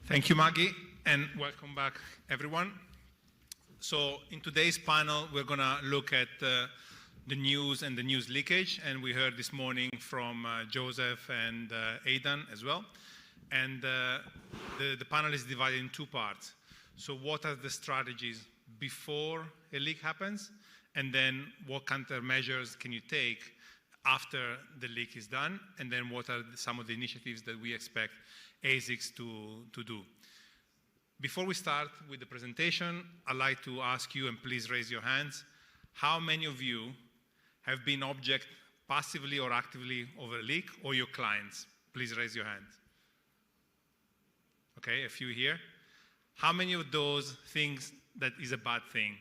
Thank you, Maggie, and welcome back, everyone. So in today's panel, we're going to look at the news and the news leakage, and we heard this morning from Joseph and Aidan as well. And the panel is divided in two parts. So what are the strategies before a leak happens, and then what countermeasures can you take after the leak is done, and then what are some of the initiatives that we expect ASICs to do. Before we start with the presentation, I'd like to ask you, and please raise your hands, how many of you have been object passively or actively of a leak, or your clients? Please raise your hands. Okay, a few here. How many of those things that is a bad thing?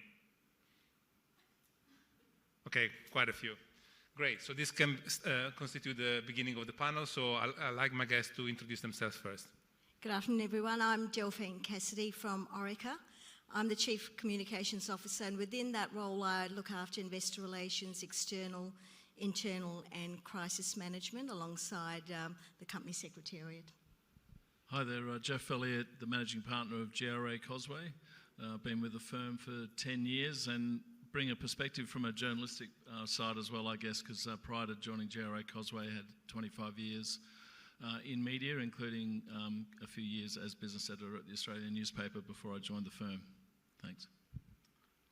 Okay, quite a few. Great, so this can constitute the beginning of the panel, so I'd like my guests to introduce themselves first. Good afternoon, everyone. I'm Delphine Cassidy from Orica. I'm the Chief Communications Officer, and within that role, I look after investor relations, external, internal, and crisis management alongside the company secretariat. Hi there, Jeff Elliott, the Managing Partner of GRA Causeway. I've been with the firm for 10 years and bring a perspective from a journalistic side as well, I guess, because prior to joining GRA Causeway, I had 25 years in media, including a few years as business editor at the Australian newspaper before I joined the firm. Thanks.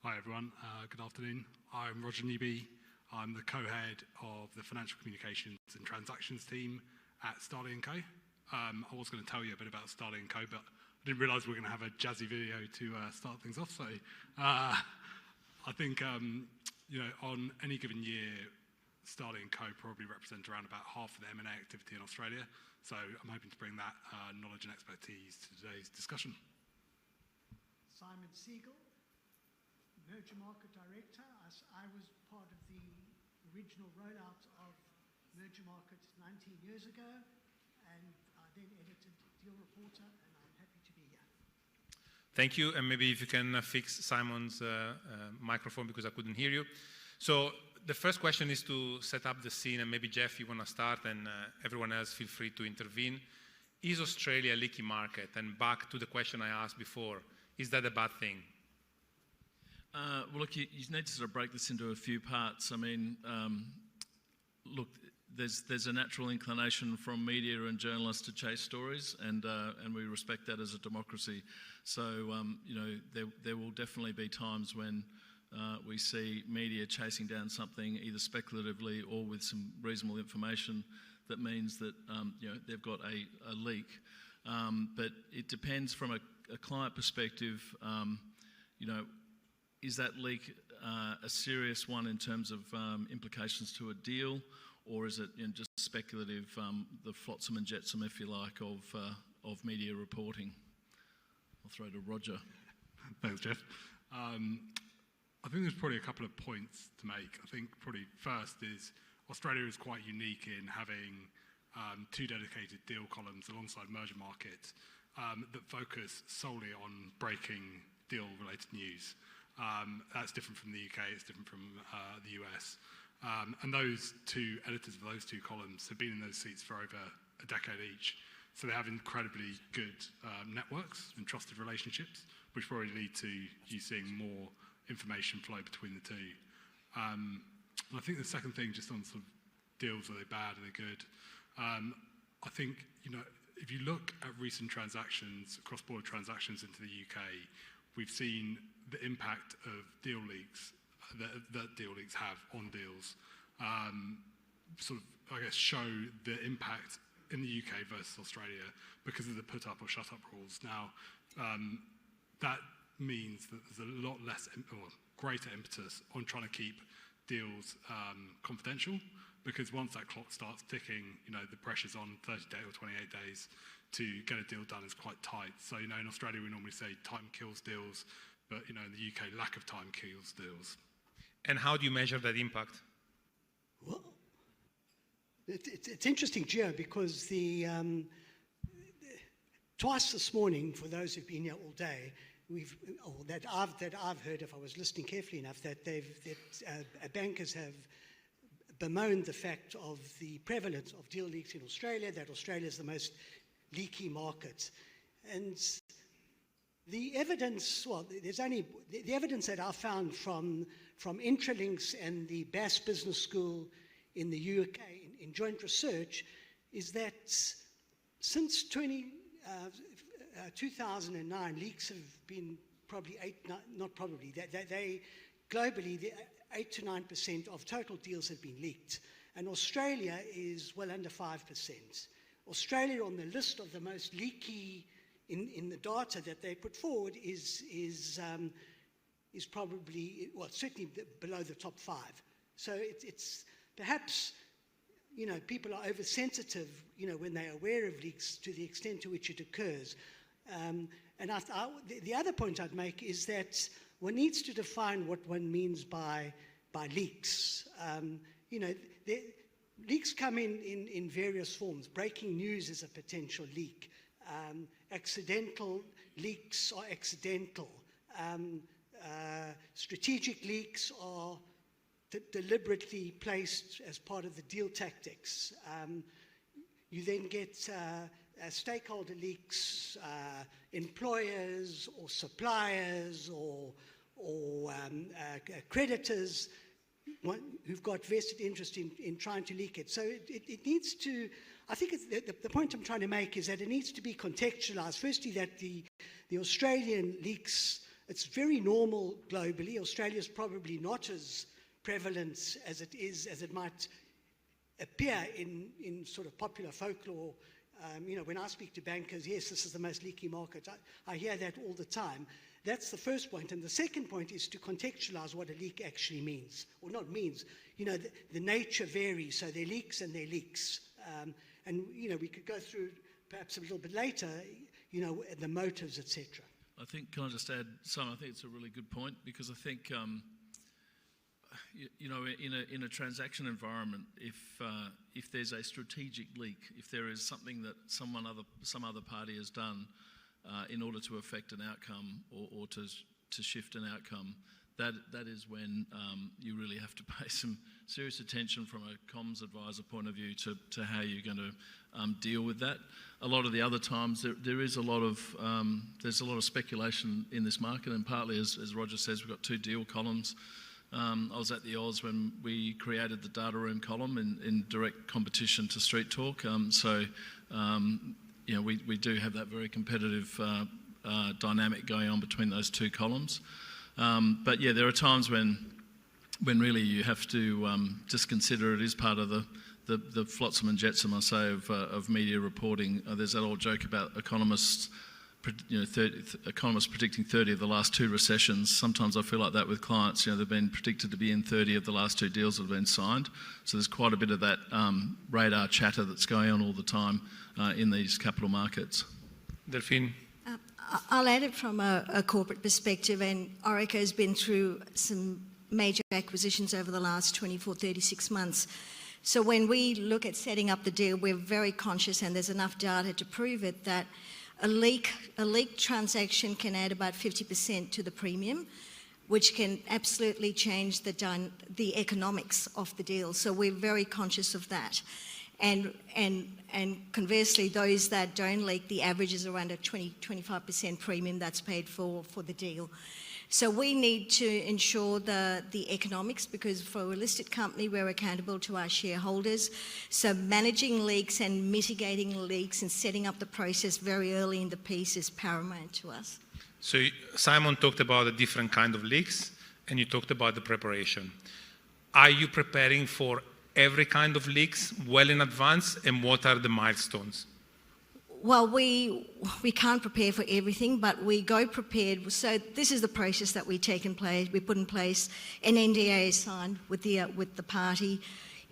Hi everyone, good afternoon. I'm Roger Newby. I'm the co-head of the Financial Communications and Transactions team at Starling & Co. I was going to tell you a bit about Starling & Co, but I didn't realise we were going to have a jazzy video to start things off, so I think, on any given year, Starling & Co probably represent around about half of the M&A activity in Australia. So I'm hoping to bring that knowledge and expertise to today's discussion. Simon Siegel, Merger Market Director. I was part of the original rollout of Merger Market 19 years ago, and I then edited Deal Reporter, and I'm happy to be here. Thank you, and maybe if you can fix Simon's microphone because I couldn't hear you. So the first question is to set up the scene, and maybe Jeff, you want to start, and everyone else feel free to intervene. Is Australia a leaky market? And back to the question I asked before, is that a bad thing? Well, look, you need to sort of break this into a few parts. I mean, look, there's a natural inclination from media and journalists to chase stories, and we respect that as a democracy. So, there will definitely be times when we see media chasing down something either speculatively or with some reasonable information that means that they've got a leak. But it depends from a client perspective. Is that leak a serious one in terms of implications to a deal, or is it just speculative, the flotsam and jetsam, if you like, of media reporting? I'll throw to Roger. Thanks, Jeff. I think there's probably a couple of points to make. I think probably first is Australia is quite unique in having two dedicated deal columns alongside Merger Market that focus solely on breaking deal-related news. That's different from the UK, it's different from the US. And those two editors of those two columns have been in those seats for over a decade each. So they have incredibly good networks and trusted relationships, which probably lead to you seeing more information flow between the two. And I think the second thing, just on sort of deals, are they bad, are they good? I think, if you look at recent transactions, cross-border transactions into the UK, we've seen the impact of deal leaks that deal leaks have on deals, show the impact in the UK versus Australia because of the put up or shut up rules. Now, that means that there's a lot less or greater impetus on trying to keep deals confidential, because once that clock starts ticking, the pressure's on 30 days or 28 days to get a deal done is quite tight. So, in Australia we normally say time kills deals, but in the UK, lack of time kills deals. And how do you measure that impact? Well, it's interesting, Gio, because twice this morning, for those who've been here all day, that I've heard, if I was listening carefully enough, that bankers have bemoaned the fact of the prevalence of deal leaks in Australia, that Australia is the most leaky market. And the evidence, well, there's only the evidence that I found from Intralinks and the Bass Business School in the UK in joint research is that since 2009, leaks have been probably they globally, 8 to 9% of total deals have been leaked. And Australia is well under 5%. Australia on the list of the most leaky in the data that they put forward is probably, well, certainly below the top 5. So it's perhaps, people are oversensitive, when they're aware of leaks to the extent to which it occurs. And the other point I'd make is that one needs to define what one means by leaks. Leaks come in various forms. Breaking news is a potential leak. Accidental leaks are accidental. Strategic leaks are deliberately placed as part of the deal tactics. You then get stakeholder leaks, employers or suppliers or creditors who've got vested interest in trying to leak it. So it needs to, I think the point I'm trying to make is that it needs to be contextualized. Firstly, that the Australian leaks, it's very normal globally. Australia's probably not as prevalent as it might appear in sort of popular folklore. When I speak to bankers, yes, this is the most leaky market. I hear that all the time. That's the first point. And the second point is to contextualize what a leak actually means, or not means. The nature varies, so there are leaks and there are leaks. And we could go through perhaps a little bit later, the motives, etc. I think, can I just add, Simon, I think it's a really good point, because I think, in a transaction environment, if there's a strategic leak, if there is something that some other party has done in order to affect an outcome or to shift an outcome, that is when you really have to pay some serious attention from a comms advisor point of view to how you're going to deal with that. A lot of the other times there is a lot of speculation in this market, and partly, as Roger says, we've got 2 deal columns. I was at the Oz when we created the data room column in direct competition to Street Talk. We do have that very competitive dynamic going on between those 2 columns. But yeah, there are times when really you have to just consider it is part of the flotsam and jetsam, I say, of media reporting. There's that old joke about economists predicting 30 of the last 2 recessions. Sometimes I feel like that with clients. They've been predicted to be in 30 of the last 2 deals that have been signed. So there's quite a bit of that radar chatter that's going on all the time in these capital markets. Delphine? I'll add it from a corporate perspective, and Orica has been through some major acquisitions over the last 24, 36 months. So when we look at setting up the deal, we're very conscious, and there's enough data to prove it, that a leak transaction can add about 50% to the premium, which can absolutely change the economics of the deal. So we're very conscious of that. And conversely, those that don't leak, the average is around a 20-25% premium that's paid for the deal. So we need to ensure the economics, because for a listed company, we're accountable to our shareholders. So managing leaks and mitigating leaks and setting up the process very early in the piece is paramount to us. So Simon talked about the different kind of leaks, and you talked about the preparation. Are you preparing for every kind of leaks well in advance, and what are the milestones? Well, we can't prepare for everything, but we go prepared. So this is the process that we put in place. An NDA is signed with the party.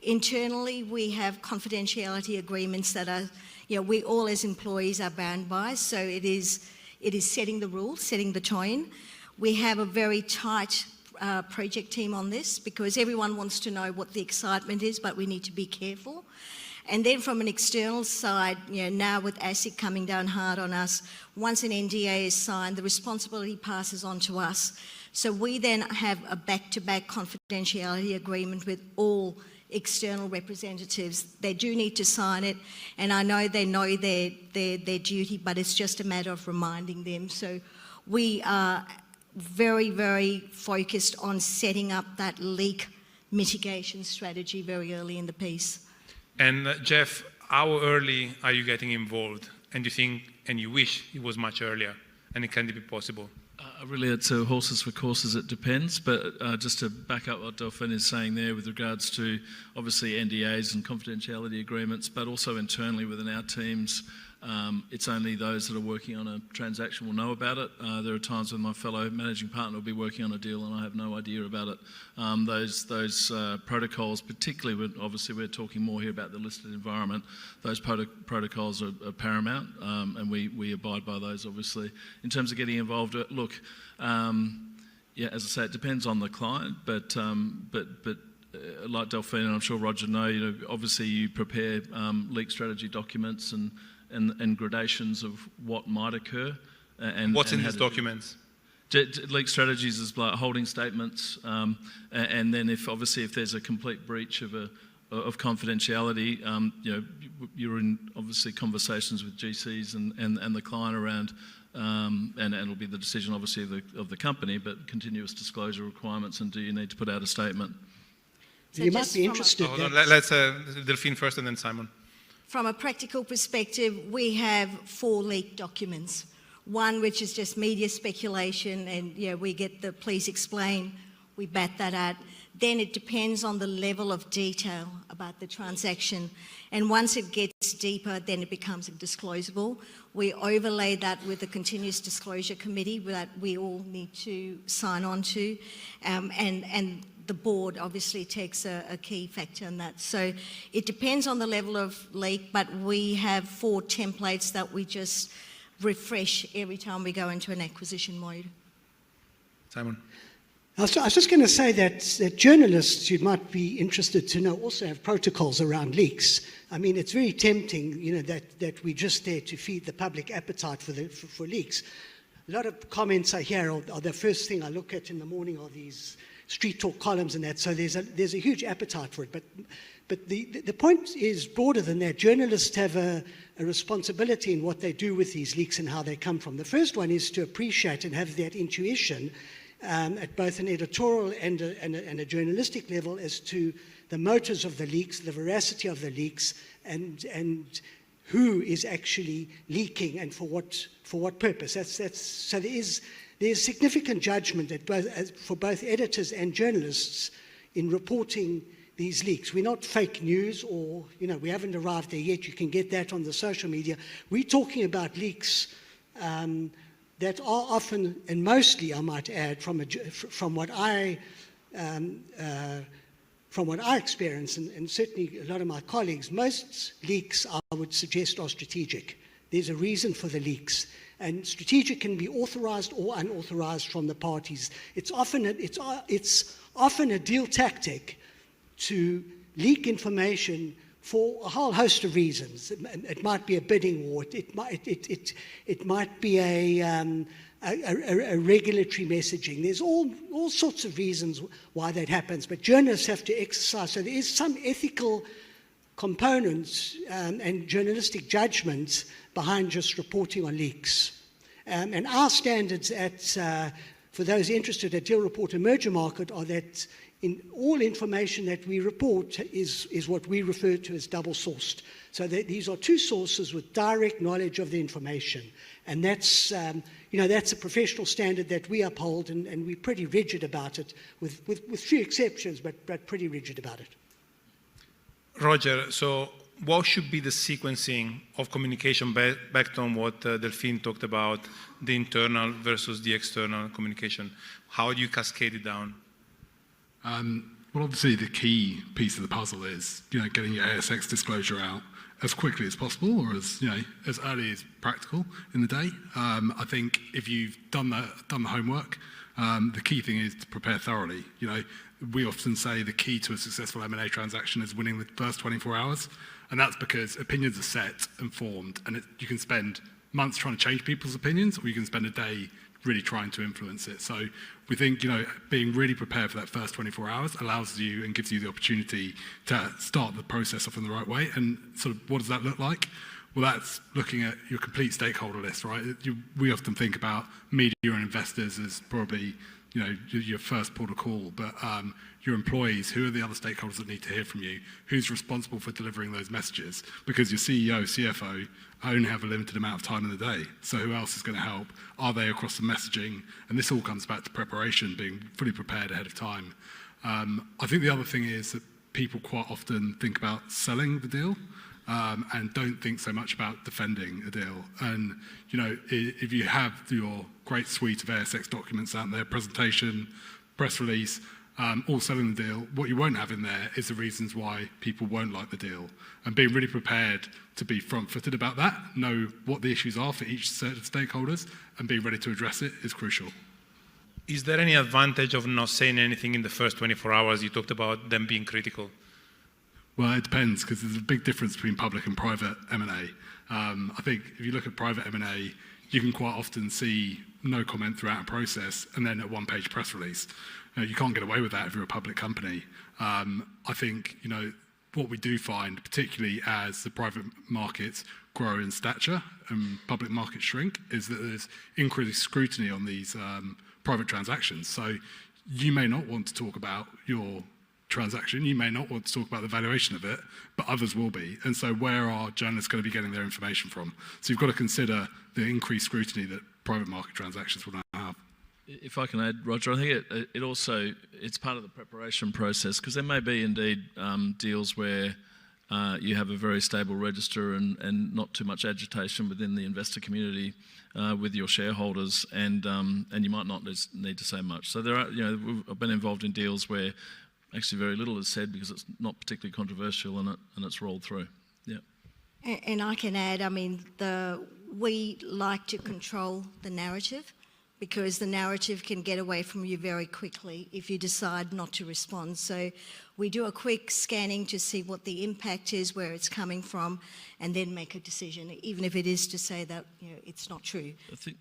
Internally, we have confidentiality agreements that are, we all as employees are bound by. So it is setting the rules, setting the tone. We have a very tight project team on this, because everyone wants to know what the excitement is, but we need to be careful. And then from an external side, now with ASIC coming down hard on us, once an NDA is signed, the responsibility passes on to us. So we then have a back-to-back confidentiality agreement with all external representatives. They do need to sign it, and I know they know their duty, but it's just a matter of reminding them. So we are very, very focused on setting up that leak mitigation strategy very early in the piece. And Jeff, how early are you getting involved? And you think, and you wish it was much earlier, and it can be possible? Really, it's horses for courses, it depends. But just to back up what Delphine is saying there with regards to obviously NDAs and confidentiality agreements, but also internally within our teams, it's only those that are working on a transaction will know about it. There are times when my fellow managing partner will be working on a deal and I have no idea about it. Those protocols, particularly when obviously we're talking more here about the listed environment, those protocols are paramount, and we abide by those obviously. In terms of getting involved, look, yeah, as I say, it depends on the client, but like Delphine and I'm sure Roger know, obviously you prepare leak strategy documents and gradations of what might occur. What's in these documents? Leak strategies is like holding statements, and then if there's a complete breach of confidentiality, you're in obviously conversations with GCs and the client around, and it'll be the decision obviously of the company, but continuous disclosure requirements and do you need to put out a statement. So you might be interested. Hold on, let's Delphine first and then Simon. From a practical perspective, we have 4 leaked documents. One which is just media speculation and we get the please explain, we bat that out. Then it depends on the level of detail about the transaction. And once it gets deeper, then it becomes disclosable. We overlay that with the continuous disclosure committee that we all need to sign on to. And the board obviously takes a key factor in that. So it depends on the level of leak, but we have 4 templates that we just refresh every time we go into an acquisition mode. Simon. I was just going to say that journalists, you might be interested to know, also have protocols around leaks. I mean, it's very tempting, that we're just there to feed the public appetite for leaks. A lot of comments I hear are the first thing I look at in the morning are these street talk columns and that. So there's a huge appetite for it. But the point is broader than that. Journalists have a responsibility in what they do with these leaks and how they come from. The first one is to appreciate and have that intuition at both an editorial and a journalistic level as to the motives of the leaks, the veracity of the leaks, and who is actually leaking and for what purpose. So there's significant judgment for both editors and journalists in reporting these leaks. We're not fake news or, we haven't arrived there yet. You can get that on the social media. We're talking about leaks that are often, and mostly, I might add, from what I experience, and certainly a lot of my colleagues, most leaks, I would suggest, are strategic. There's a reason for the leaks. And strategic can be authorized or unauthorized from the parties. It's often a deal tactic to leak information for a whole host of reasons. It might be a bidding war. It might be a regulatory messaging. There's all sorts of reasons why that happens. But journalists have to exercise. So there is some ethical components and journalistic judgment behind just reporting on leaks. And our standards for those interested at Deal Reporter Merger Market are that in all information that we report is what we refer to as double-sourced. So these are 2 sources with direct knowledge of the information. And that's a professional standard that we uphold, and we're pretty rigid about it, with few exceptions, but pretty rigid about it. Roger, so what should be the sequencing of communication back on what Delphine talked about, the internal versus the external communication? How do you cascade it down? Well, obviously the key piece of the puzzle is, getting your ASX disclosure out as quickly as possible, or as early as practical in the day. I think if you've done the homework, the key thing is to prepare thoroughly. We often say the key to a successful M&A transaction is winning the first 24 hours, and that's because opinions are set and formed, and you can spend months trying to change people's opinions, or you can spend a day really trying to influence it. So we think, being really prepared for that first 24 hours allows you and gives you the opportunity to start the process off in the right way. And sort of what does that look like? Well, that's looking at your complete stakeholder list, right? We often think about media and investors as probably, your first port of call, but your employees, who are the other stakeholders that need to hear from you? Who's responsible for delivering those messages? Because your CEO, CFO only have a limited amount of time in the day. So who else is going to help? Are they across the messaging? And this all comes back to preparation, being fully prepared ahead of time. I think the other thing is that people quite often think about selling the deal and don't think so much about defending a deal. And, if you have your great suite of ASX documents out there, presentation, press release, all selling the deal, what you won't have in there is the reasons why people won't like the deal. And being really prepared to be front-footed about that, know what the issues are for each set of stakeholders, and be ready to address it is crucial. Is there any advantage of not saying anything in the first 24 hours? You talked about them being critical. Well, it depends, because there's a big difference between public and private M&A. I think if you look at private M&A, you can quite often see no comment throughout a process and then a one-page press release. You can't get away with that if you're a public company. I think, what we do find, particularly as the private markets grow in stature and public markets shrink, is that there's increased scrutiny on these private transactions. So you may not want to talk about your transaction, you may not want to talk about the valuation of it, but others will be. And so where are journalists going to be getting their information from? So you've got to consider the increased scrutiny that private market transactions will now have. If I can add, Roger, I think it also, it's part of the preparation process, because there may be indeed deals where you have a very stable register and not too much agitation within the investor community with your shareholders, and you might not need to say much. So there are, I've been involved in deals where actually very little is said because it's not particularly controversial and it's rolled through. Yeah. And I can add, we like to control the narrative, because the narrative can get away from you very quickly if you decide not to respond. So we do a quick scanning to see what the impact is, where it's coming from, and then make a decision, even if it is to say that it's not true. I think,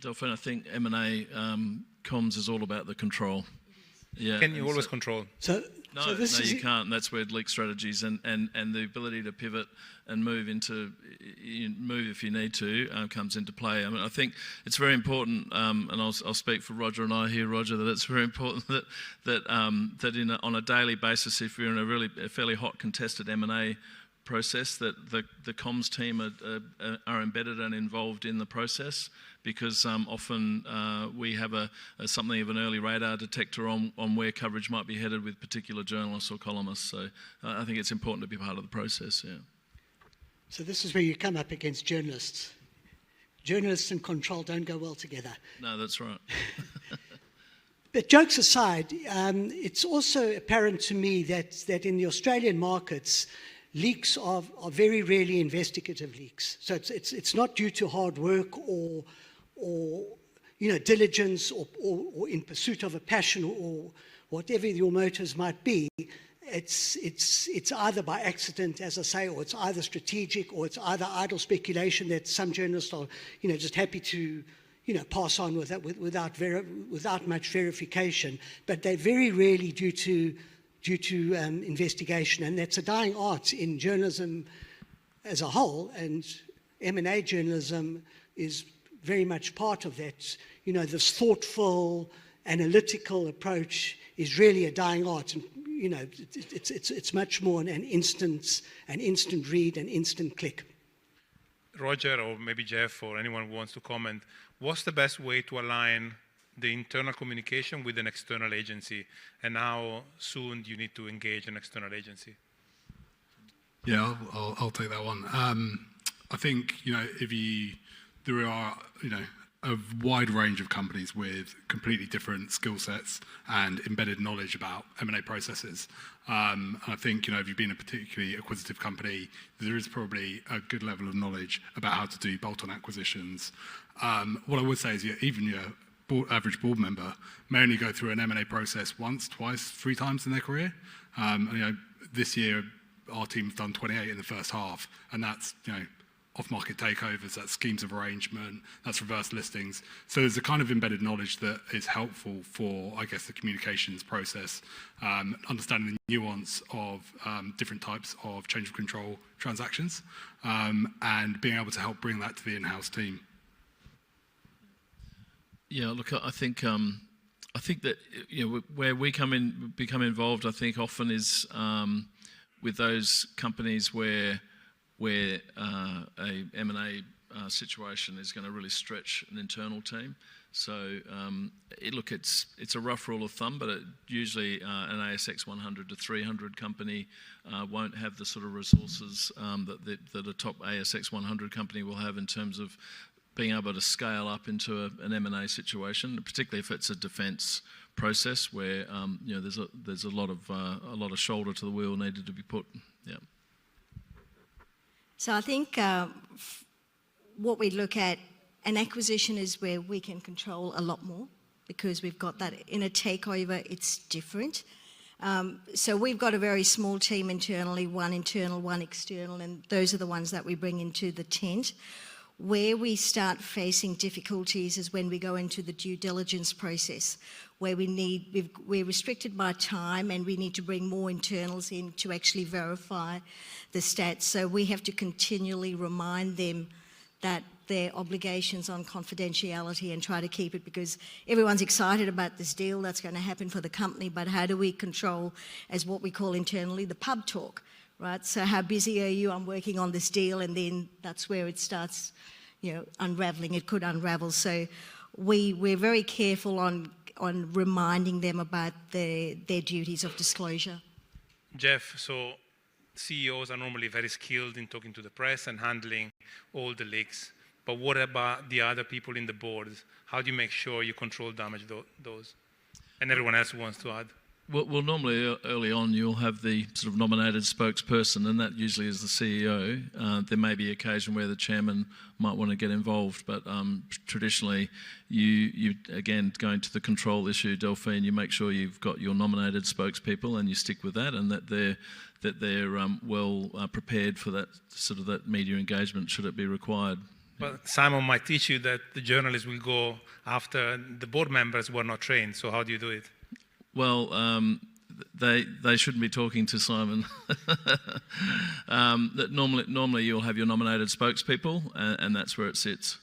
Delphine, M&A comms is all about the control. Yeah. Can you always control? No, you can't. And that's where leak strategies and the ability to pivot and move if you need to comes into play. I think it's very important, and I'll speak for Roger and I here, Roger, that it's very important that on a daily basis, if you're in a fairly hot contested M&A process, that the comms team are embedded and involved in the process, because often we have something of an early radar detector on where coverage might be headed with particular journalists or columnists. So I think it's important to be part of the process, yeah. So this is where you come up against journalists. Journalists and control don't go well together. No, that's right. But jokes aside, it's also apparent to me that in the Australian markets, leaks are very rarely investigative leaks. So it's not due to hard work or diligence or in pursuit of a passion or whatever your motives might be. It's either by accident, as I say, or it's either strategic, or it's either idle speculation that some journalists are, just happy to, pass on without much verification. But they're very rarely due to investigation, and that's a dying art in journalism as a whole. And M&A journalism is very much part of that. This thoughtful, analytical approach is really a dying art, and it's much more an instant read, an instant click. Roger, or maybe Jeff, or anyone who wants to comment, what's the best way to align the internal communication with an external agency, and how soon do you need to engage an external agency? Yeah, I'll take that one. I think there are a wide range of companies with completely different skill sets and embedded knowledge about M&A processes. And I think, if you've been a particularly acquisitive company, there is probably a good level of knowledge about how to do bolt-on acquisitions. What I would say is even your average board member may only go through an M&A process once, twice, 3 times in their career. This year, our team's done 28 in the first half, and that's off-market takeovers, that's schemes of arrangement, that's reverse listings. So there's a kind of embedded knowledge that is helpful for, I guess, the communications process, understanding the nuance of different types of change of control transactions, and being able to help bring that to the in-house team. Yeah, look, I think that where we become involved, I think often is with those companies where a M&A situation is going to really stretch an internal team. So it's a rough rule of thumb, but usually an ASX 100 to 300 company won't have the sort of resources that a top ASX 100 company will have in terms of being able to scale up into an M&A situation, particularly if it's a defence process where there's a lot of shoulder to the wheel needed to be put. Yeah. So I think what we look at, an acquisition is where we can control a lot more because we've got that. In a takeover, it's different. So we've got a very small team internally, one internal, one external, and those are the ones that we bring into the tent. Where we start facing difficulties is when we go into the due diligence process, where we're restricted by time and we need to bring more internals in to actually verify the stats. So we have to continually remind them that their obligations on confidentiality and try to keep it, because everyone's excited about this deal that's going to happen for the company, but how do we control, as what we call internally, the pub talk, right? So how busy are you? I'm working on this deal, and then that's where it starts, unraveling. It could unravel. So we're very careful on reminding them about their duties of disclosure. Jeff, so CEOs are normally very skilled in talking to the press and handling all the leaks. But what about the other people in the board? How do you make sure you control damage those? And everyone else who wants to add. Well, normally early on you'll have the sort of nominated spokesperson, and that usually is the CEO. There may be occasion where the chairman might want to get involved, but traditionally you again, going to the control issue, Delphine, you make sure you've got your nominated spokespeople and you stick with that, and that they're well prepared for that media engagement should it be required. But Simon might teach you that the journalists will go after the board members who are not trained. So how do you do it? Well, they shouldn't be talking to Simon. Normally you'll have your nominated spokespeople, and that's where it sits.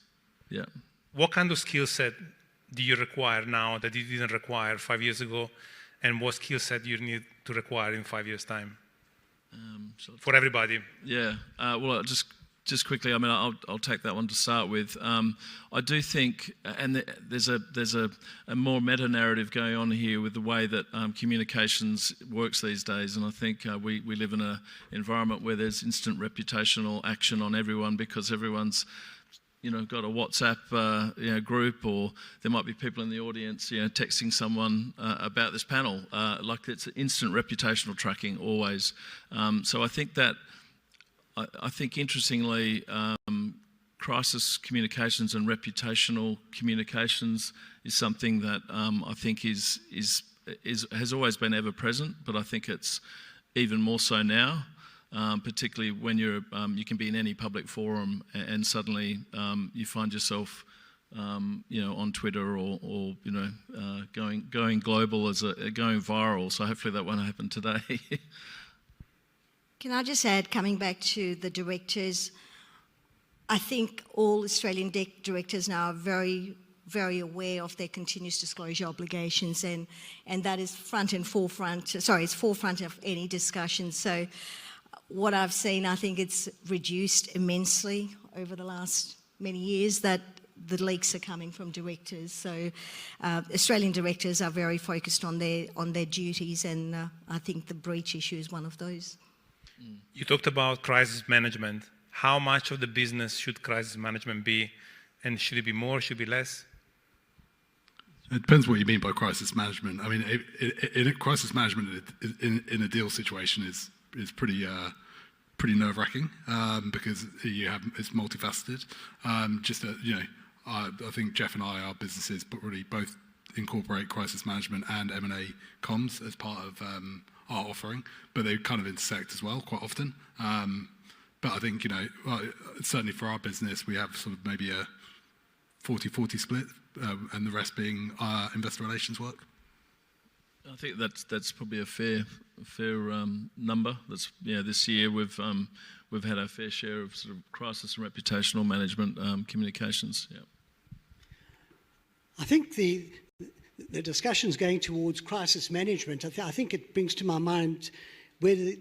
Yeah. What kind of skill set do you require now that you didn't require 5 years ago, and what skill set do you need to require in 5 years' time? For everybody. Yeah. Well, just quickly, I mean, I'll take that one to start with. I do think, and there's a more meta narrative going on here with the way that communications works these days, and I think we live in an environment where there's instant reputational action on everyone because everyone's got a WhatsApp group, or there might be people in the audience texting someone about this panel. Like it's instant reputational tracking always. So I think that. I think interestingly, crisis communications and reputational communications is something that I think has always been ever present, but I think it's even more so now, particularly when you can be in any public forum and suddenly you find yourself on Twitter or going global going viral. So hopefully that won't happen today. Can I just add, coming back to the directors, I think all Australian directors now are very, very aware of their continuous disclosure obligations, and that is it's forefront of any discussion. So what I've seen, I think it's reduced immensely over the last many years that the leaks are coming from directors. So Australian directors are very focused on their duties, and I think the breach issue is one of those. You talked about crisis management. How much of the business should crisis management be? And should it be more, should it be less? It depends what you mean by crisis management. I mean, in crisis management in a deal situation is pretty nerve-wracking because it's multifaceted. I think Jeff and I, our businesses, but really both incorporate crisis management and M&A comms as part of our offering, but they kind of intersect as well quite often. But I think, well, certainly for our business, we have sort of maybe a 40-40 split, and the rest being investor relations work. I think that's probably a fair number. This year we've had our fair share of sort of crisis and reputational management communications. Yeah. I think the discussions going towards crisis management, I think it brings to my mind whether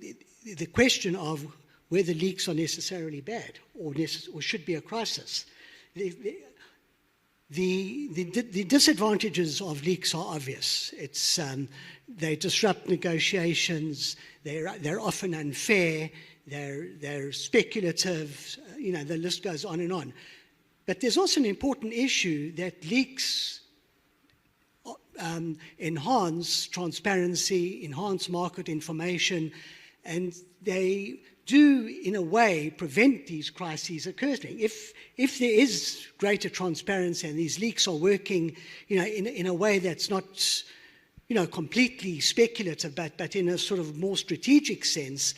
the question of whether leaks are necessarily bad or should be a crisis. The disadvantages of leaks are obvious. They disrupt negotiations. They're often unfair. They're speculative. The list goes on and on. But there's also an important issue that leaks enhance transparency, enhance market information, and they do, in a way, prevent these crises occurring. If there is greater transparency and these leaks are working, in a way that's not, completely speculative, but in a sort of more strategic sense,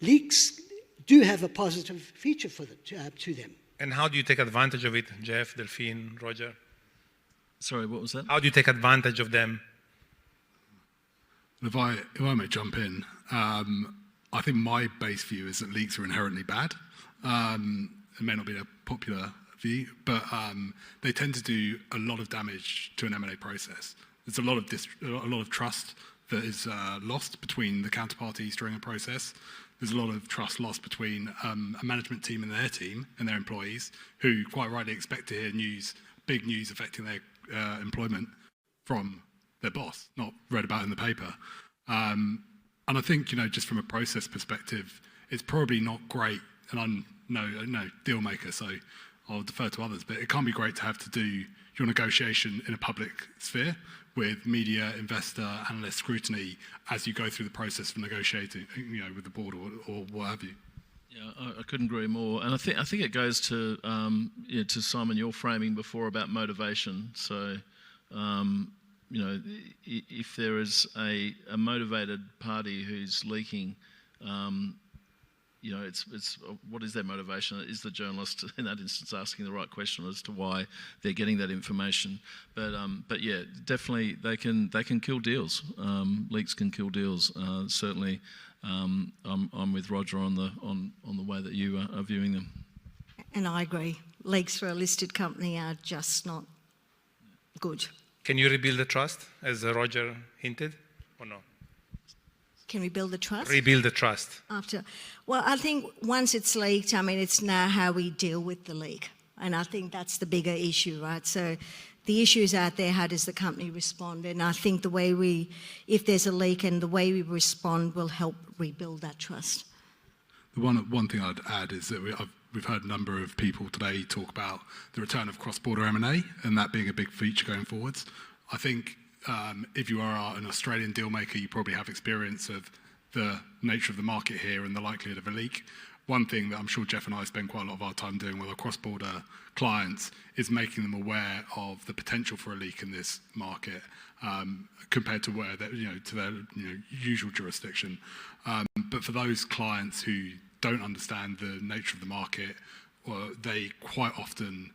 leaks do have a positive feature to them. And how do you take advantage of it, Jeff, Delphine, Roger? Sorry, what was that? How do you take advantage of them? If I may jump in, I think my base view is that leaks are inherently bad. It may not be a popular view, but they tend to do a lot of damage to an M&A process. There's a lot of trust that is lost between the counterparties during a process. There's a lot of trust lost between a management team and their team and their employees, who quite rightly expect to hear big news affecting their employment from their boss, not read about in the paper. And I think, just from a process perspective, it's probably not great, and I'm no deal maker, so I'll defer to others, but it can't be great to have to do your negotiation in a public sphere with media, investor, analyst scrutiny as you go through the process of negotiating, with the board or what have you. Yeah, I couldn't agree more, and I think it goes to to Simon, your framing before about motivation. So, if there is a motivated party who's leaking, it's what is their motivation? Is the journalist in that instance asking the right question as to why they're getting that information? But yeah, definitely they can kill deals. Leaks can kill deals. Certainly, I'm with Roger on the way that you are viewing them. And I agree. Leaks for a listed company are just not good. Can you rebuild the trust, as Roger hinted, or no? Can we build the trust? Rebuild the trust. Well, I think once it's leaked, it's now how we deal with the leak. And I think that's the bigger issue, right? So the issue's out there, how does the company respond? And I think if there's a leak and the way we respond will help rebuild that trust. The one thing I'd add is that we've heard a number of people today talk about the return of cross-border M&A and that being a big feature going forwards. I think if you are an Australian deal maker, you probably have experience of the nature of the market here and the likelihood of a leak. One thing that I'm sure Jeff and I spend quite a lot of our time doing with our cross-border clients is making them aware of the potential for a leak in this market compared to where to their usual jurisdiction. But for those clients who don't understand the nature of the market, they quite often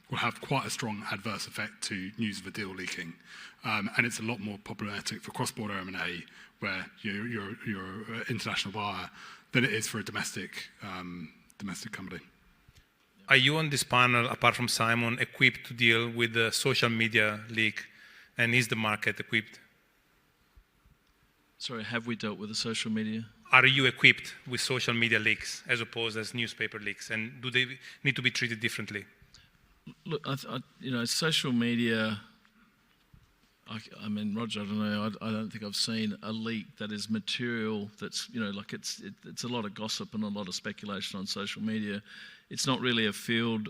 will have quite a strong adverse effect to news of a deal leaking. And it's a lot more problematic for cross-border M&A, where you're an international buyer, than it is for a domestic company. Are you on this panel, apart from Simon, equipped to deal with the social media leak? And is the market equipped? Sorry, have we dealt with the social media? Are you equipped with social media leaks as opposed as newspaper leaks? And do they need to be treated differently? Look, social media, Roger, I don't know, I don't think I've seen a leak that is material, that's, it's a lot of gossip and a lot of speculation on social media. It's not really a field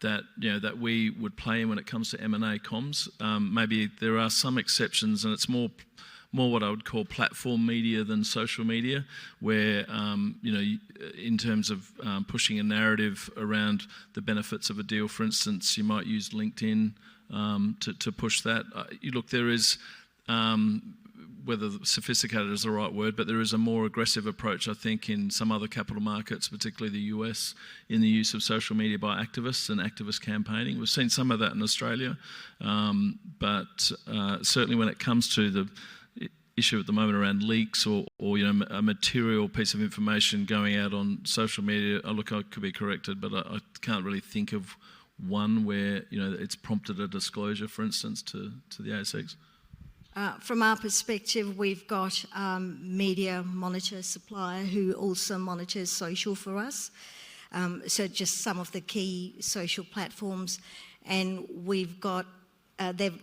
that we would play in when it comes to M&A comms. Maybe there are some exceptions, and it's more what I would call platform media than social media, where, in terms of pushing a narrative around the benefits of a deal, for instance, you might use LinkedIn to push that. Look, there is, whether sophisticated is the right word, but there is a more aggressive approach, I think, in some other capital markets, particularly the US, in the use of social media by activists and activist campaigning. We've seen some of that in Australia, but certainly when it comes to the issue at the moment around leaks or a material piece of information going out on social media, look, I could be corrected, but I can't really think of one where it's prompted a disclosure, for instance, to the ASX. From our perspective, we've got media monitor supplier who also monitors social for us. So just some of the key social platforms, and we've got.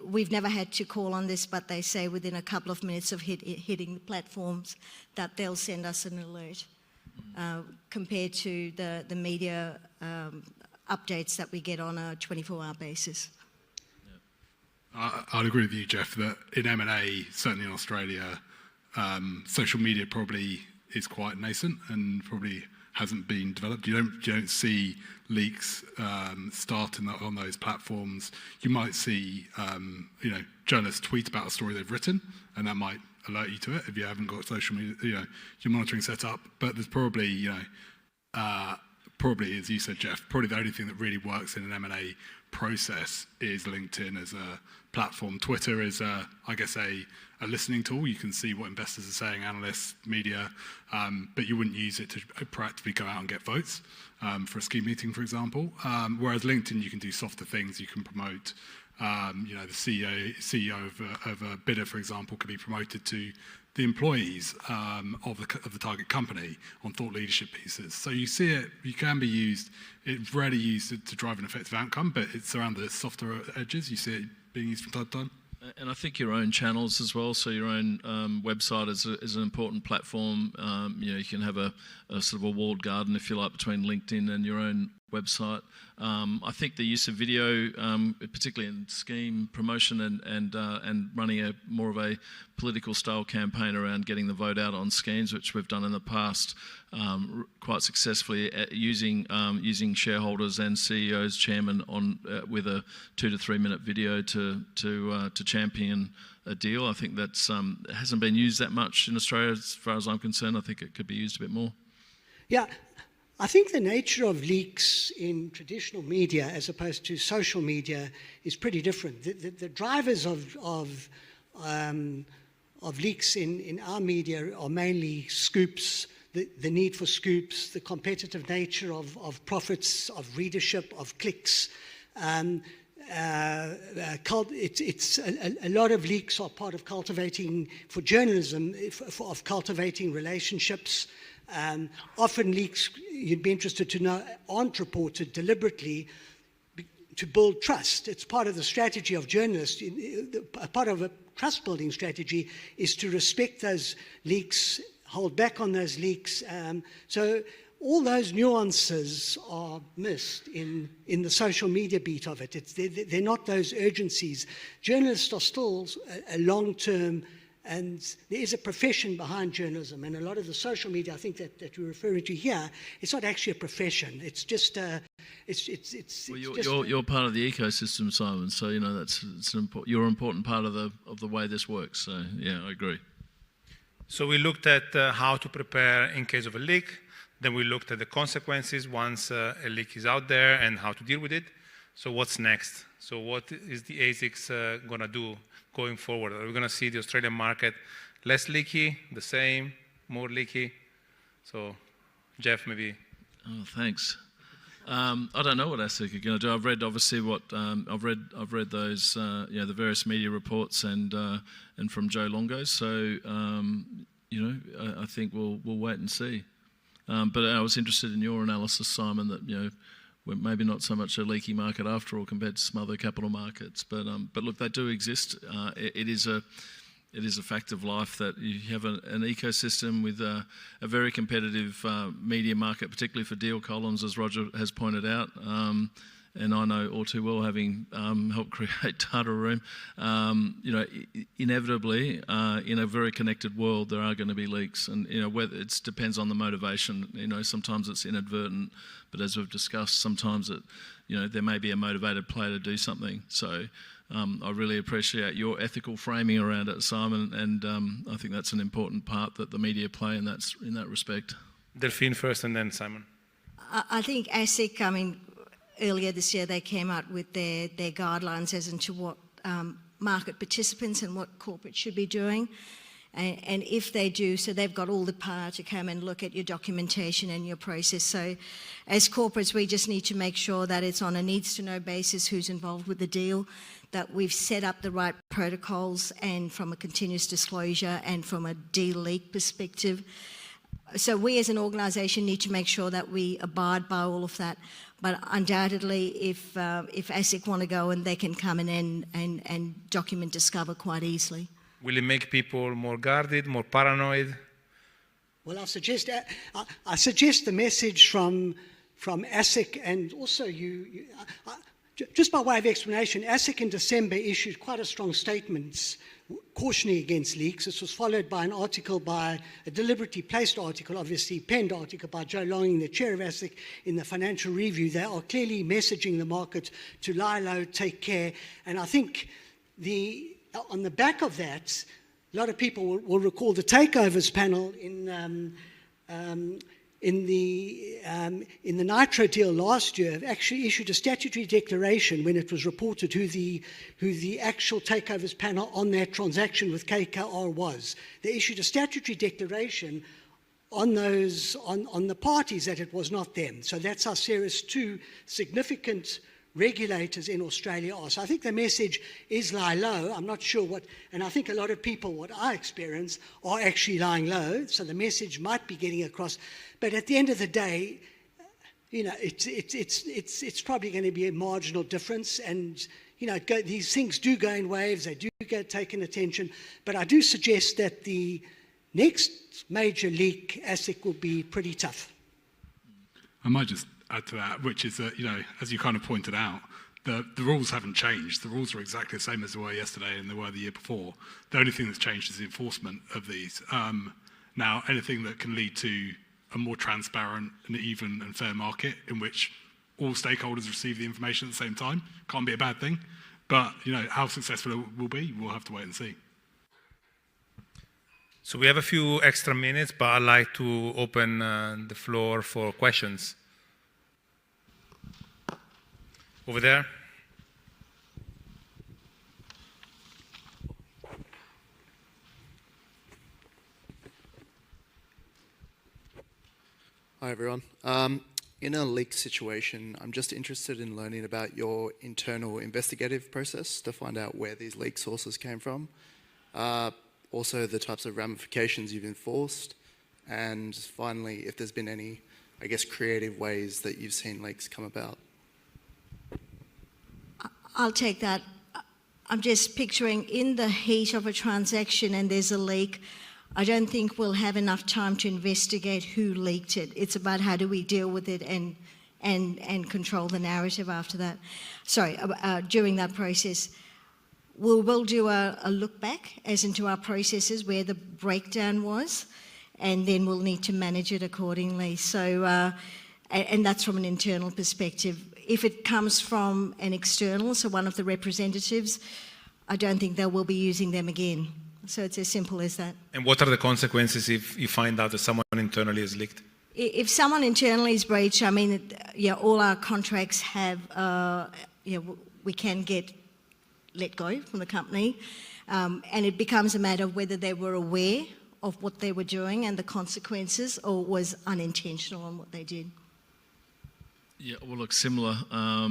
We've never had to call on this, but they say within a couple of minutes of hitting the platforms that they'll send us an alert, compared to the media updates that we get on a 24-hour basis. I'd agree with you, Jeff, that in M&A, certainly in Australia, social media probably is quite nascent and probably hasn't been developed. You don't see leaks starting on those platforms. You might see journalists tweet about a story they've written, and that might alert you to it if you haven't got social media, your monitoring set up. But there's probably as you said, Jeff, probably the only thing that really works in an M&A process is LinkedIn as a platform. Twitter is, I guess, a listening tool. You can see what investors are saying, analysts, media, but you wouldn't use it to proactively go out and get votes for a scheme meeting, for example. Whereas LinkedIn, you can do softer things. You can promote, the CEO of a bidder, for example, could be promoted to the employees of the target company on thought leadership pieces. So you see it, you can be used, it's rarely used to drive an effective outcome, but it's around the softer edges. You see it being used from time to time. And I think your own channels as well, so your own website is an important platform. You can have a sort of a walled garden, if you like, between LinkedIn and your own website. I think the use of video, particularly in scheme promotion and running more of a political style campaign around getting the vote out on schemes, which we've done in the past quite successfully, using shareholders and CEOs, chairman with a 2 to 3 minute video to champion a deal. I think that's it hasn't been used that much in Australia, as far as I'm concerned. I think it could be used a bit more. Yeah, I think the nature of leaks in traditional media as opposed to social media is pretty different. The drivers of leaks in our media are mainly scoops, the need for scoops, the competitive nature of profits, of readership, of clicks. It's a lot of leaks are part of cultivating, for journalism, of cultivating relationships. Often leaks, you'd be interested to know, aren't reported deliberately to build trust. It's part of the strategy of journalists. Part of a trust-building strategy is to respect those leaks, hold back on those leaks. So all those nuances are missed in the social media beat of it. They're not those urgencies. Journalists are still a long-term, and there is a profession behind journalism, and a lot of the social media, I think that you're referring to here, it's not actually a profession. It's just you're part of the ecosystem, Simon. So you're an important part of the way this works. So yeah, I agree. So we looked at how to prepare in case of a leak. Then we looked at the consequences once a leak is out there and how to deal with it. So what's next? So what is the ASICs going to do going forward? Are we going to see the Australian market less leaky, the same, more leaky? So, Jeff, maybe. Oh, thanks. I don't know what ASIC are going to do. I've read obviously what I've read those the various media reports and from Joe Longo. So I think we'll wait and see. But I was interested in your analysis, Simon, that we're maybe not so much a leaky market after all compared to some other capital markets. But look, they do exist. It is a fact of life that you have an ecosystem with a very competitive media market, particularly for deal columns, as Roger has pointed out. and I know all too well, having helped create Data Room, inevitably, in a very connected world, there are going to be leaks, and whether it depends on the motivation. Sometimes it's inadvertent, but as we've discussed, sometimes there may be a motivated player to do something. So I really appreciate your ethical framing around it, Simon, and I think that's an important part that the media play in that respect. Delphine first, and then Simon. I think ASIC, earlier this year they came out with their guidelines as into what market participants and what corporates should be doing. And if they do, so they've got all the power to come and look at your documentation and your process. So as corporates, we just need to make sure that it's on a needs-to-know basis who's involved with the deal, that we've set up the right protocols and from a continuous disclosure and from a deal leak perspective. So we as an organisation need to make sure that we abide by all of that. But undoubtedly, if ASIC want to go, and they can come in and document Discover quite easily. Will it make people more guarded, more paranoid? Well, I suggest the message from ASIC, and also just by way of explanation, ASIC in December issued quite a strong statement cautioning against leaks. This was followed by an article, by a deliberately placed article, obviously penned article by Joe Longing, the chair of ASIC, in the Financial Review. They are clearly messaging the market to lie low, take care. And I think on the back of that, a lot of people will recall the takeovers panel in the Nitro deal last year actually issued a statutory declaration when it was reported who the actual takeovers panel on that transaction with KKR was. They issued a statutory declaration on the parties that it was not them. So that's how serious two significant regulators in Australia are. So I think the message is lie low. I'm not sure and I think a lot of people, what I experience, are actually lying low. So the message might be getting across. But at the end of the day, it's probably going to be a marginal difference. And, these things do go in waves. They do get taken attention. But I do suggest that the next major leak, ASIC, will be pretty tough. I might just add to that, which is that, as you kind of pointed out, the rules haven't changed. The rules are exactly the same as they were yesterday and they were the year before. The only thing that's changed is the enforcement of these. Now, anything that can lead to a more transparent and even and fair market in which all stakeholders receive the information at the same time can't be a bad thing. But, how successful it will be, we'll have to wait and see. So we have a few extra minutes, but I'd like to open the floor for questions. Over there. Hi, everyone. In a leak situation, I'm just interested in learning about your internal investigative process to find out where these leak sources came from. Also, the types of ramifications you've enforced. And finally, if there's been any, creative ways that you've seen leaks come about. I'll take that. I'm just picturing in the heat of a transaction and there's a leak, I don't think we'll have enough time to investigate who leaked it. It's about how do we deal with it and control the narrative after that. During that process. We'll do a look back as into our processes where the breakdown was, and then we'll need to manage it accordingly. So, and that's from an internal perspective. If it comes from an external, so one of the representatives, I don't think they will be using them again. So it's as simple as that. And what are the consequences if you find out that someone internally is leaked? If someone internally is breached, all our contracts have, we can get let go from the company. And it becomes a matter of whether they were aware of what they were doing and the consequences, or was unintentional on what they did. Yeah, well, look, similar. All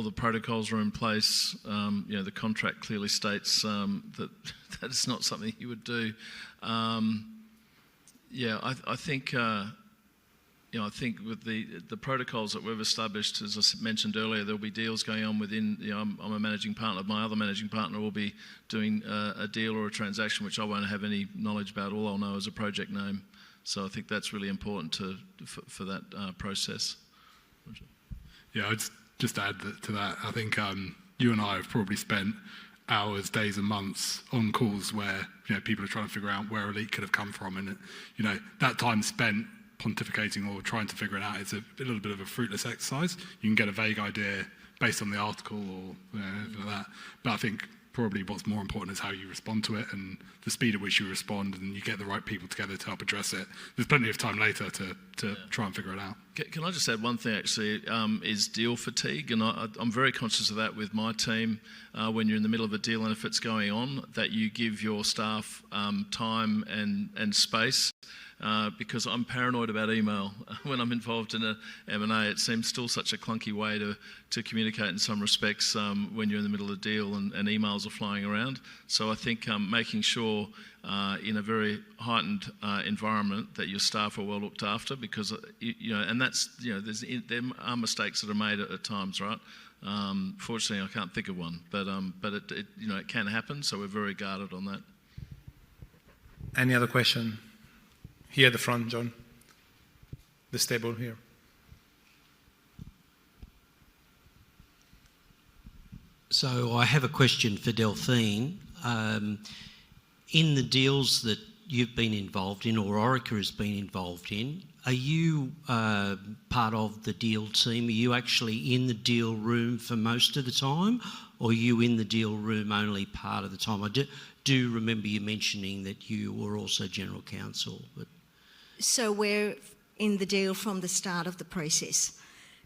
the protocols are in place. The contract clearly states that it's not something you would do. I think with the protocols that we've established, as I mentioned earlier, there'll be deals going on within. I'm a managing partner. My other managing partner will be doing a deal or a transaction which I won't have any knowledge about. All I'll know is a project name. So I think that's really important for that process. Yeah, I'd just add to that. I think you and I have probably spent hours, days, and months on calls where people are trying to figure out where a leak could have come from, and that time spent pontificating or trying to figure it out is a little bit of a fruitless exercise. You can get a vague idea based on the article or anything like that, but I think probably what's more important is how you respond to it and the speed at which you respond, and you get the right people together to help address it. There's plenty of time later to try and figure it out. Can I just add one thing, actually, is deal fatigue, and I'm very conscious of that with my team. When you're in the middle of a deal and if it's going on, that you give your staff time and space, because I'm paranoid about email. When I'm involved in a M&A, it seems still such a clunky way to communicate in some respects when you're in the middle of a deal and emails are flying around. So I think making sure in a very heightened environment that your staff are well looked after, because and that's there are mistakes that are made at times, right? Fortunately, I can't think of one, but it can happen, so we're very guarded on that. Any other question? Here at the front, John. This table here. So I have a question for Delphine. In the deals that you've been involved in, or Orica has been involved in, are you part of the deal team? Are you actually in the deal room for most of the time, or are you in the deal room only part of the time? I do remember you mentioning that you were also general counsel. But So we're in the deal from the start of the process.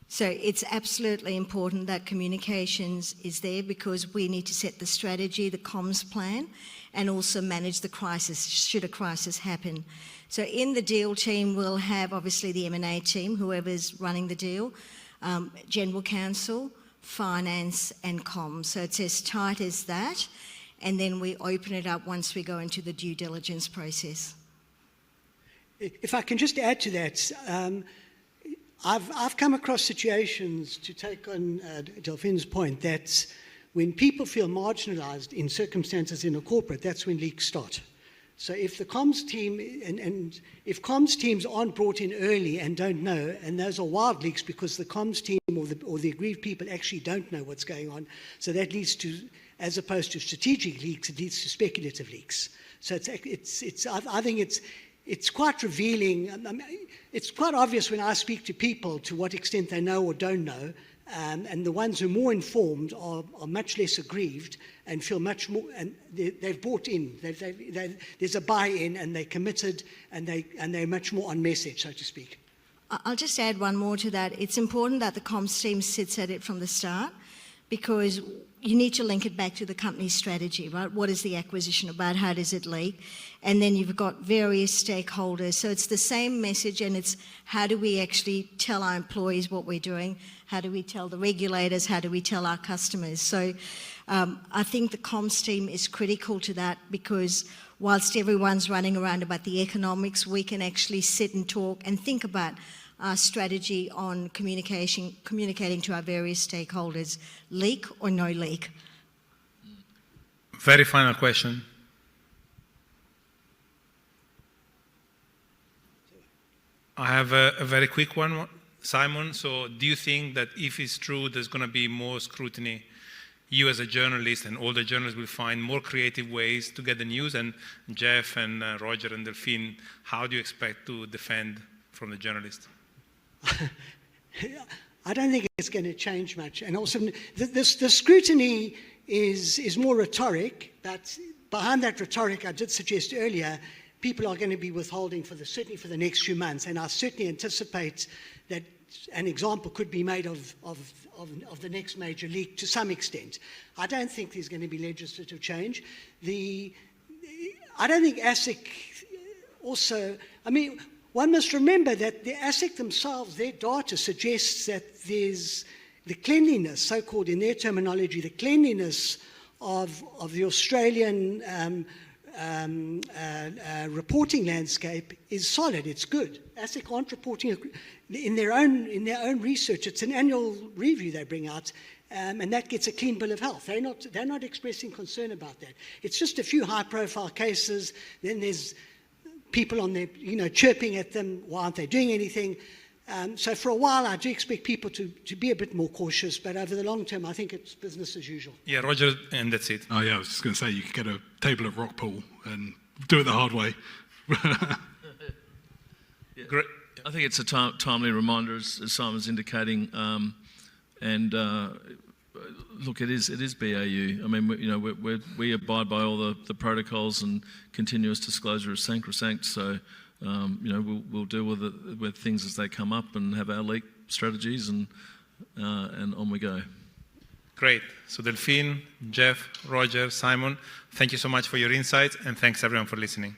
So it's absolutely important that communications is there, because we need to set the strategy, the comms plan, and also manage the crisis should a crisis happen. So in the deal team, we'll have obviously the M&A team, whoever's running the deal, general counsel, finance and comms. So it's as tight as that, and then we open it up once we go into the due diligence process. If I can just add to that, I've come across situations, to take on Delphine's point, that when people feel marginalised in circumstances in a corporate, that's when leaks start. So if the comms team, and if comms teams aren't brought in early and don't know, and those are wild leaks because the comms team or the aggrieved people actually don't know what's going on, so that leads to, as opposed to strategic leaks, it leads to speculative leaks. So I think it's quite revealing. It's quite obvious when I speak to people to what extent they know or don't know, and the ones who are more informed are much less aggrieved and feel much more, and they've bought in. There's a buy-in, and they're committed, and they're much more on message, so to speak. I'll just add one more to that. It's important that the comms team sits at it from the start, because you need to link it back to the company's strategy, right? What is the acquisition about? How does it leak? And then you've got various stakeholders. So it's the same message, and it's how do we actually tell our employees what we're doing? How do we tell the regulators? How do we tell our customers? So I think the comms team is critical to that, because whilst everyone's running around about the economics, we can actually sit and talk and think about our strategy on communicating to our various stakeholders, leak or no leak. Very final question. I have a very quick one, Simon. So do you think that if it's true there's going to be more scrutiny, you as a journalist and all the journalists will find more creative ways to get the news? And Jeff and Roger and Delphine, how do you expect to defend from the journalists? I don't think it's going to change much. And also, the scrutiny is more rhetoric, but behind that rhetoric, I did suggest earlier, people are going to be withholding certainly for the next few months. And I certainly anticipate that an example could be made of the next major leak to some extent. I don't think there's going to be legislative change. I don't think ASIC also, one must remember that the ASIC themselves, their data suggests that there's the cleanliness, so-called in their terminology, the cleanliness of the Australian reporting landscape is solid. It's good. ASIC aren't reporting in their own research. It's an annual review they bring out, and that gets a clean bill of health. They're not expressing concern about that. It's just a few high-profile cases. Then there's people on there, chirping at them. Why aren't they doing anything? So for a while, I do expect people to be a bit more cautious, but over the long term, I think it's business as usual. Yeah, Roger, and that's it. Oh yeah, I was just going to say you could get a table at Rockpool and do it the hard way. Great. I think it's a timely reminder, as Simon's indicating, and look, it is BAU. I mean, we abide by all the protocols, and continuous disclosure is sacrosanct. So, we'll deal with things as they come up and have our leak strategies, and on we go. Great. So Delphine, Jeff, Roger, Simon, thank you so much for your insights, and thanks everyone for listening.